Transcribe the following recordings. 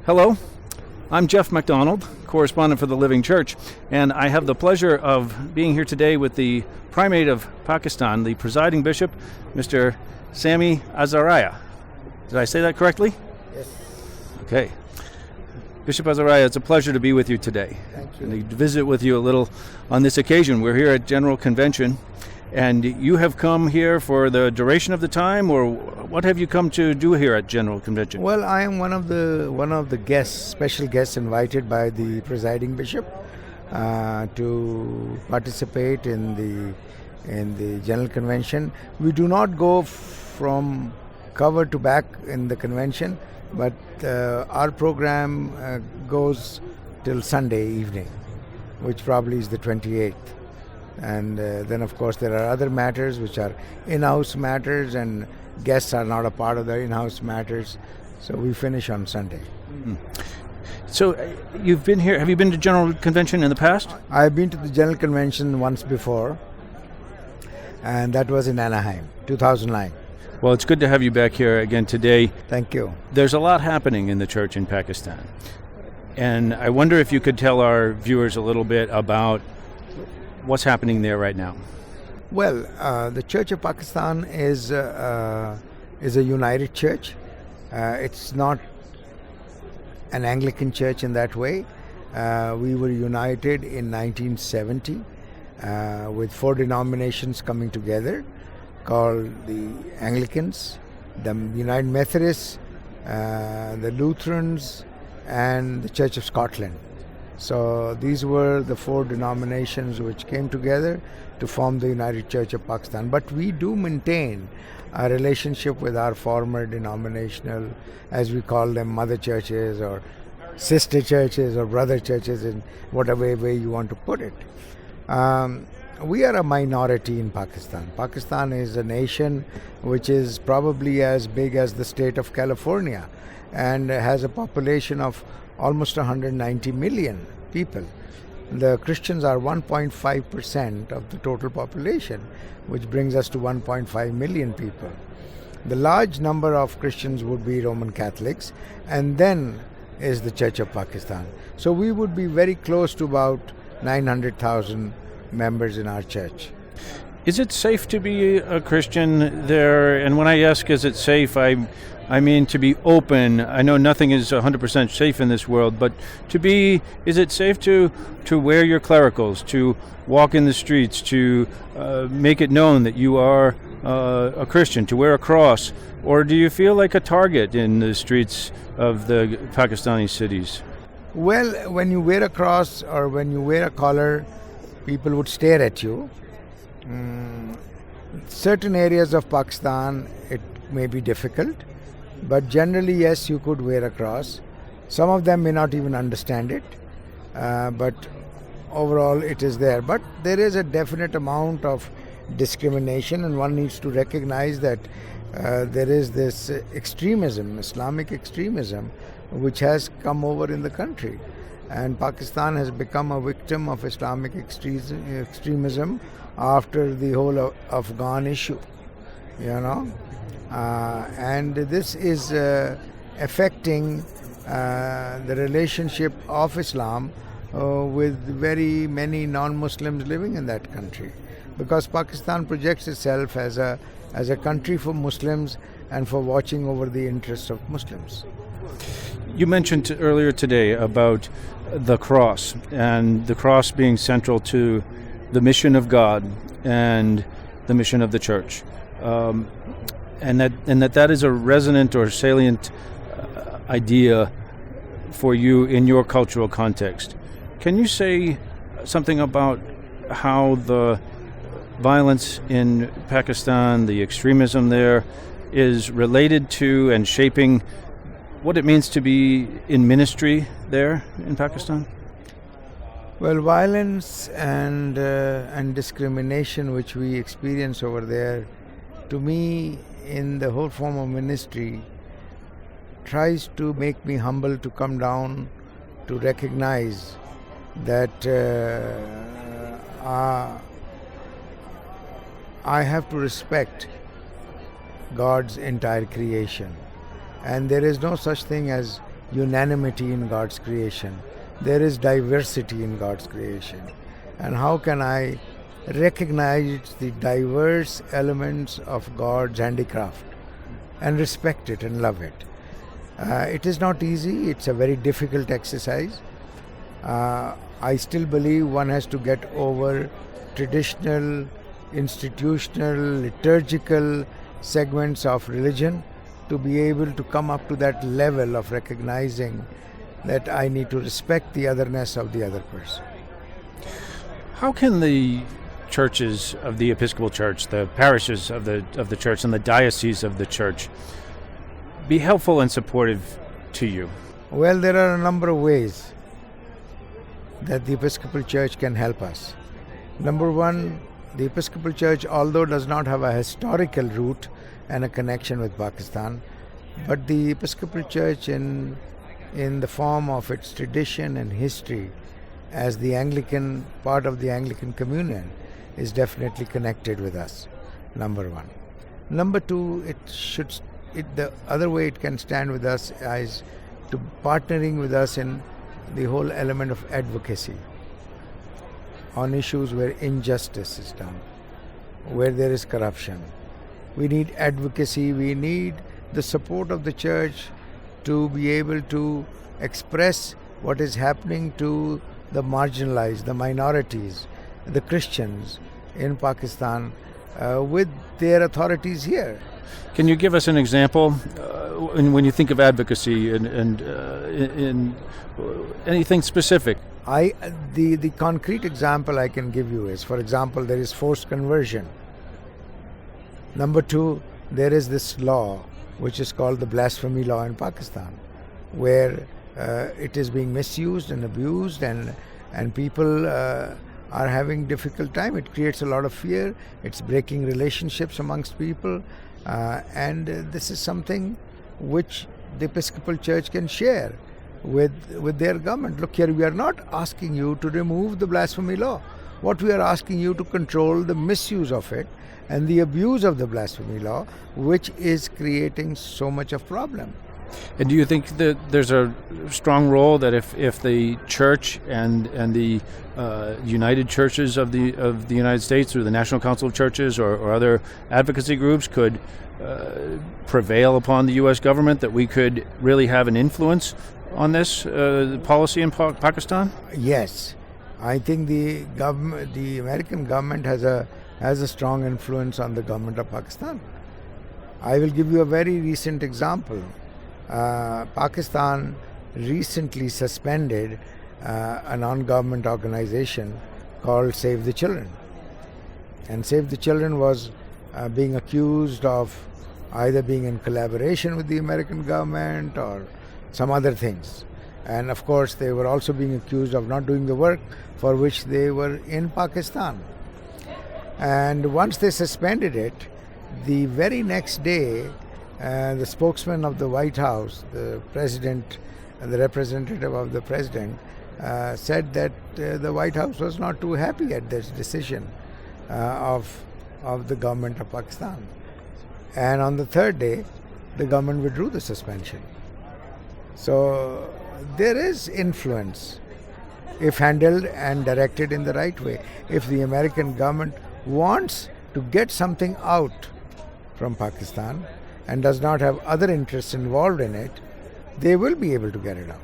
Hello, I'm Jeff MacDonald, correspondent for the Living Church, and I have the pleasure of being here today with the Primate of Pakistan, the presiding bishop, Mr. Sami Azariah. Did I say that correctly? Yes. Okay. Bishop Azariah, it's a pleasure to be with you today. Thank you. And to visit with you a little on this occasion. We're here at General Convention, and you have come here for the duration of the time, or what have you come to do here at General Convention? Well, I am one of the guests, special guests invited by the presiding bishop to participate in the General Convention. We do not go from cover to back in the convention, but our program goes till Sunday evening, which probably is the 28th. And then, of course, there are other matters which are in-house matters, and guests are not a part of the in-house matters. So we finish on Sunday. Mm-hmm. So you've been here. Have you been to General Convention in the past? I've been to the General Convention once before, and that was in Anaheim, 2009. Well, it's good to have you back here again today. Thank you. There's a lot happening in the church in Pakistan, and I wonder if you could tell our viewers a little bit about what's happening there right now. Well, the Church of Pakistan is a united church. It's not an Anglican church in that way. We were united in 1970 with four denominations coming together, called the Anglicans, the United Methodists, the Lutherans, and the Church of Scotland. So these were the four denominations which came together to form the United Church of Pakistan. But we do maintain a relationship with our former denominational, as we call them, mother churches or sister churches or brother churches, in whatever way you want to put it. We are a minority in Pakistan. Pakistan is a nation which is probably as big as the state of California and has a population of almost 190 million people. The Christians are 1.5% of the total population, which brings us to 1.5 million people. The large number of Christians would be Roman Catholics, and then is the Church of Pakistan. So we would be very close to about 900,000 members in our church. Is it safe to be a Christian there? And when I ask is it safe, I mean to be open. I know nothing is 100% safe in this world, but is it safe to wear your clericals, to walk in the streets, to make it known that you are a Christian, to wear a cross? Or do you feel like a target in the streets of the Pakistani cities? Well, when you wear a cross or when you wear a collar, people would stare at you. Certain areas of Pakistan, it may be difficult, but generally, yes, you could wear a cross. Some of them may not even understand it, but overall it is there. But there is a definite amount of discrimination, and one needs to recognize that there is this extremism, Islamic extremism, which has come over in the country. And Pakistan has become a victim of Islamic extremism after the whole Afghan issue, and this is affecting the relationship of Islam with very many non-Muslims living in that country, because Pakistan projects itself as a country for Muslims and for watching over the interests of Muslims. You mentioned earlier today about the cross, and the cross being central to the mission of God and the mission of the church, and that is a resonant or salient idea for you in your cultural context. Can you say something about how the violence in Pakistan, the extremism there, is related to and shaping what it means to be in ministry there in Pakistan? Well, violence and discrimination which we experience over there, to me, in the whole form of ministry, tries to make me humble to come down to recognize that I have to respect God's entire creation. And there is no such thing as unanimity in God's creation. There is diversity in God's creation. And how can I recognize the diverse elements of God's handicraft and respect it and love it? It is not easy. It's a very difficult exercise. I still believe one has to get over traditional, institutional, liturgical segments of religion to be able to come up to that level of recognizing that I need to respect the otherness of the other person. How can the churches of the Episcopal Church, the parishes of the church, and the dioceses of the church be helpful and supportive to you? Well, there are a number of ways that the Episcopal Church can help us. Number one, the Episcopal Church, although does not have a historical root and a connection with Pakistan, but the Episcopal Church in the form of its tradition and history as the Anglican, part of the Anglican Communion, is definitely connected with us, number one. Number two, the other way it can stand with us is to partnering with us in the whole element of advocacy on issues where injustice is done, where there is corruption. We need advocacy, we need the support of the church to be able to express what is happening to the marginalized, the minorities, the Christians in Pakistan with their authorities here. Can you give us an example when you think of advocacy and in anything specific? The concrete example I can give you is, for example, there is forced conversion. Number two, there is this law which is called the blasphemy law in Pakistan, where it is being misused and abused, and people are having difficult time. It creates a lot of fear. It's breaking relationships amongst people, and this is something which the Episcopal Church can share with their government. Look here, we are not asking you to remove the blasphemy law. What we are asking you to control the misuse of it and the abuse of the blasphemy law, which is creating so much of problem. And do you think that there's a strong role that if the church and the United Churches of the United States, through the National Council of Churches or other advocacy groups, could prevail upon the U.S. government, that we could really have an influence on this policy in Pakistan? Yes, I think the American government has a strong influence on the government of Pakistan. I will give you a very recent example. Pakistan recently suspended a non-government organization called Save the Children. And Save the Children was being accused of either being in collaboration with the American government or some other things. And of course, they were also being accused of not doing the work for which they were in Pakistan. And once they suspended it, the very next day, the spokesman of the White House, the president, the representative of the president, said that the White House was not too happy at this decision of the government of Pakistan. And on the third day, the government withdrew the suspension. So there is influence if handled and directed in the right way. If the American government wants to get something out from Pakistan and does not have other interests involved in it, they will be able to get it out.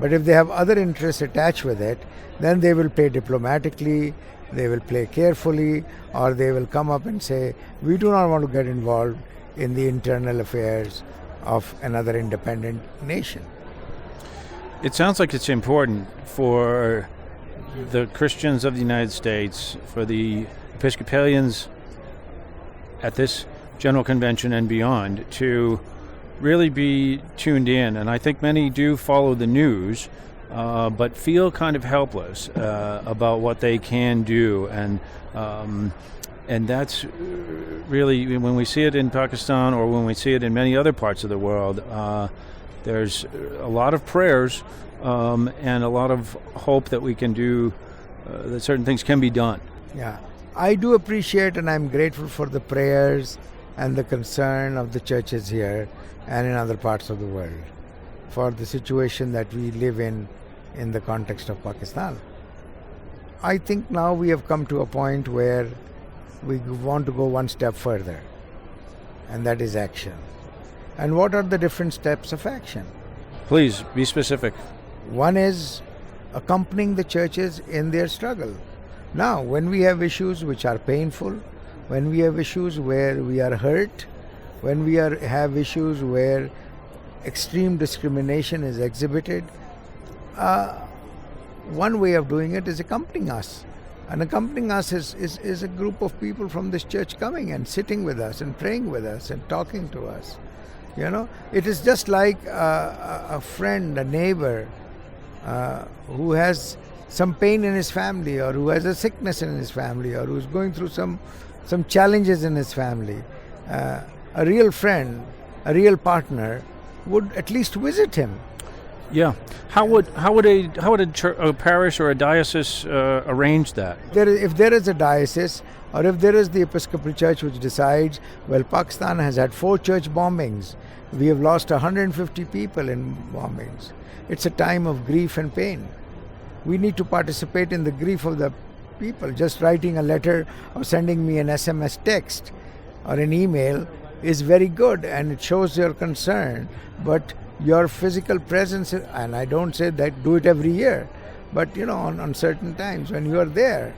But if they have other interests attached with it, then they will play diplomatically, they will play carefully, or they will come up and say, we do not want to get involved in the internal affairs of another independent nation. It sounds like it's important for the Christians of the United States, for the Episcopalians at this General Convention and beyond, to really be tuned in. And I think many do follow the news, but feel kind of helpless about what they can do. And that's really, when we see it in Pakistan or when we see it in many other parts of the world, there's a lot of prayers and a lot of hope that we can do, that certain things can be done. Yeah, I do appreciate and I'm grateful for the prayers and the concern of the churches here and in other parts of the world. for the situation that we live in the context of Pakistan. I think now we have come to a point where we want to go one step further, and that is action. And what are the different steps of action? Please be specific. One is accompanying the churches in their struggle. Now, when we have issues which are painful, when we have issues where we are hurt, when we have issues where extreme discrimination is exhibited, one way of doing it is accompanying us. And accompanying us is a group of people from this church coming and sitting with us and praying with us and talking to us. It is just like a friend, a neighbor who has some pain in his family, or who has a sickness in his family, or who's going through some challenges in his family. A real friend, a real partner would at least visit him. Yeah. How would a parish or a diocese arrange that? If there is a diocese, or if there is the Episcopal Church which decides, well, Pakistan has had 4 church bombings. We have lost 150 people in bombings. It's a time of grief and pain. We need to participate in the grief of the people. Just writing a letter or sending me an SMS text or an email is very good, and it shows your concern. But your physical presence, and I don't say that do it every year, but on certain times when you are there,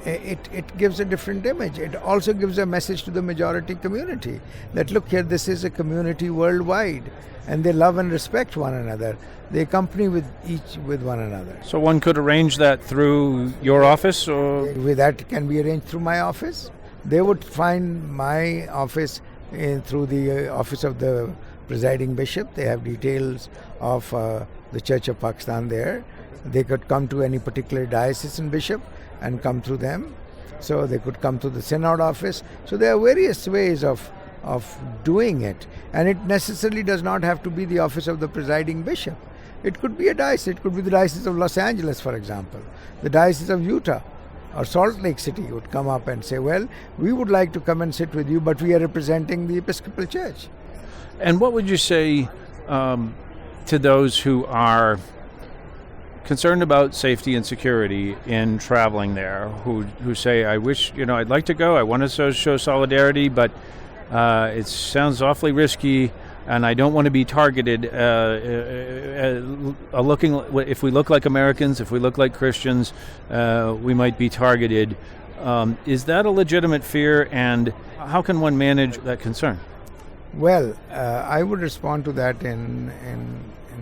it gives a different image. It also gives a message to the majority community that look here, this is a community worldwide, and they love and respect one another. They accompany with one another. So one could arrange that through your office, or that can be arranged through my office. They would find my office through the office of the presiding bishop. They have details of the Church of Pakistan there. They could come to any particular diocesan bishop and come through them. So they could come to the synod office. So there are various ways of doing it, and it necessarily does not have to be the office of the presiding bishop. It could be a diocese. It could be the Diocese of Los Angeles, for example. The Diocese of Utah or Salt Lake City would come up and say, well, we would like to come and sit with you, but we are representing the Episcopal Church. And what would you say to those who are concerned about safety and security in traveling there, who say, I wish, I'd like to go, I want to show solidarity, but it sounds awfully risky, and I don't want to be targeted. If we look like Americans, if we look like Christians, we might be targeted. Is that a legitimate fear, and how can one manage that concern? Well, I would respond to that in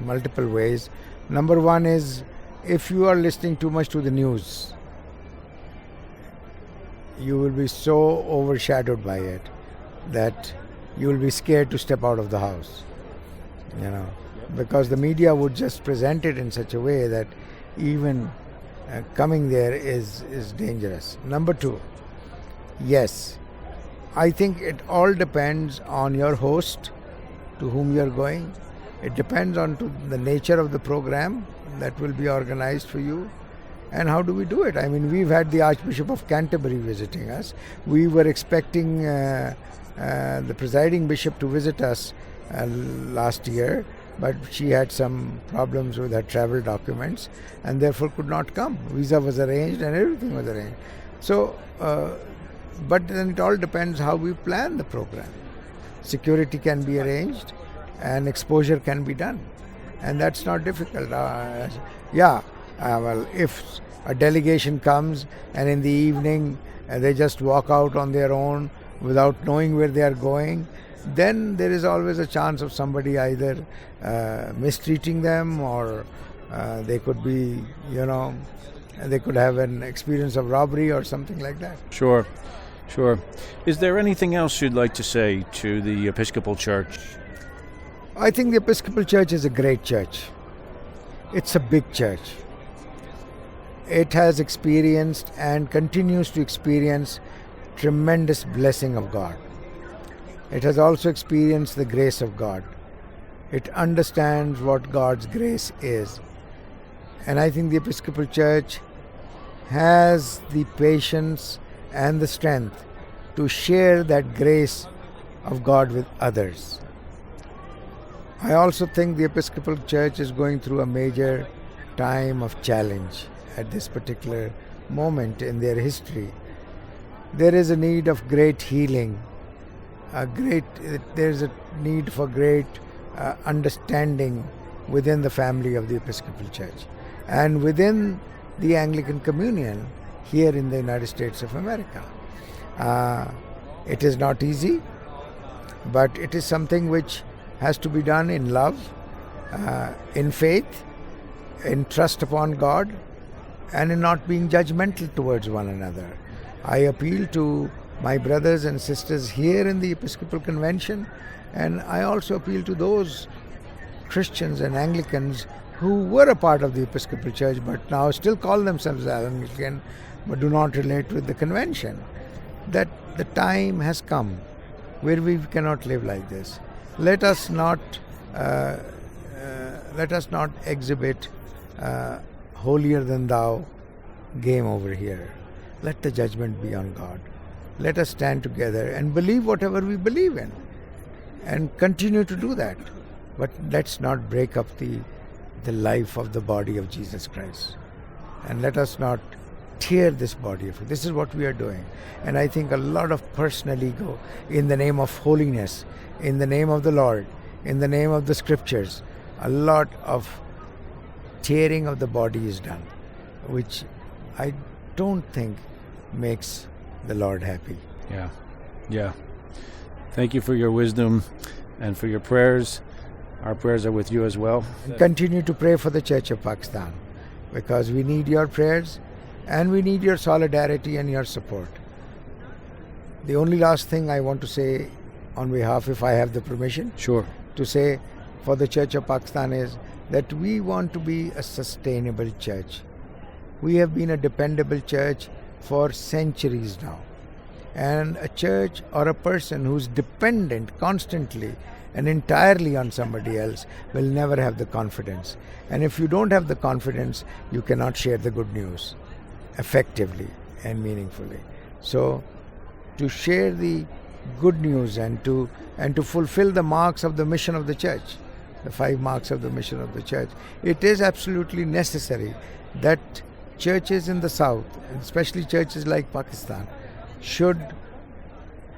multiple ways. Number one is, if you are listening too much to the news, you will be so overshadowed by it that you will be scared to step out of the house, because the media would just present it in such a way that even coming there is dangerous. Number two, yes, I think it all depends on your host to whom you are going. It depends on the nature of the program that will be organized for you, and how do we do it. I mean, we've had the Archbishop of Canterbury visiting us. We were expecting the presiding bishop to visit us last year, but she had some problems with her travel documents and therefore could not come. Visa was arranged and everything was arranged. So, but then it all depends how we plan the program. Security can be arranged and exposure can be done, and that's not difficult. Well, if a delegation comes and in the evening they just walk out on their own without knowing where they are going, then there is always a chance of somebody either mistreating them, or they could be, they could have an experience of robbery or something like that. Sure. Is there anything else you'd like to say to the Episcopal Church? I think the Episcopal Church is a great church. It's a big church. It has experienced and continues to experience tremendous blessing of God. It has also experienced the grace of God. It understands what God's grace is. And I think the Episcopal Church has the patience and the strength to share that grace of God with others. I also think the Episcopal Church is going through a major time of challenge at this particular moment in their history. There is a need of great healing. There's a need for great understanding within the family of the Episcopal Church and within the Anglican Communion here in the United States of America. It is not easy, but it is something which has to be done in love, in faith, in trust upon God, and in not being judgmental towards one another. I appeal to my brothers and sisters here in the Episcopal Convention, and I also appeal to those Christians and Anglicans who were a part of the Episcopal Church but now still call themselves Anglican but do not relate with the convention, that the time has come where we cannot live like this. Let us not exhibit holier than thou game over here. Let the judgment be on God. Let us stand together and believe whatever we believe in and continue to do that. But let's not break up the life of the body of Jesus Christ. And let us not tear this body. This is what we are doing. And I think a lot of personal ego in the name of holiness, in the name of the Lord, in the name of the scriptures, a lot of tearing of the body is done, which I don't think makes the Lord happy. Yeah. Thank you for your wisdom and for your prayers. Our prayers are with you as well. Continue to pray for the Church of Pakistan, because we need your prayers and we need your solidarity and your support. The only last thing I want to say on behalf, if I have the permission, Sure. to say for the Church of Pakistan is that we want to be a sustainable church. We have been a dependable church for centuries now. And a church or a person who's dependent constantly and entirely on somebody else will never have the confidence. And if you don't have the confidence, you cannot share the good news effectively and meaningfully. So to share the good news and to fulfill the marks of the mission of the church, the 5 marks of the mission of the church, it is absolutely necessary that churches in the south, especially churches like Pakistan, should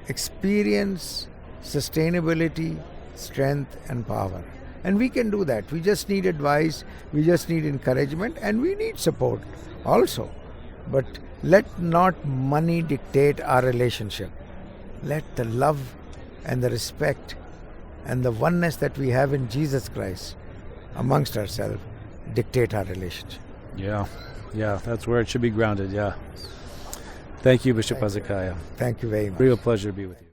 experience sustainability, strength and power. And we can do that. We just need advice, we just need encouragement, and we need support also. But let not money dictate our relationship. Let the love and the respect and the oneness that we have in Jesus Christ amongst ourselves dictate our relationship. Yeah, that's where it should be grounded, yeah. Thank you, Bishop Azariah. Thank you very much. Real pleasure to be with you.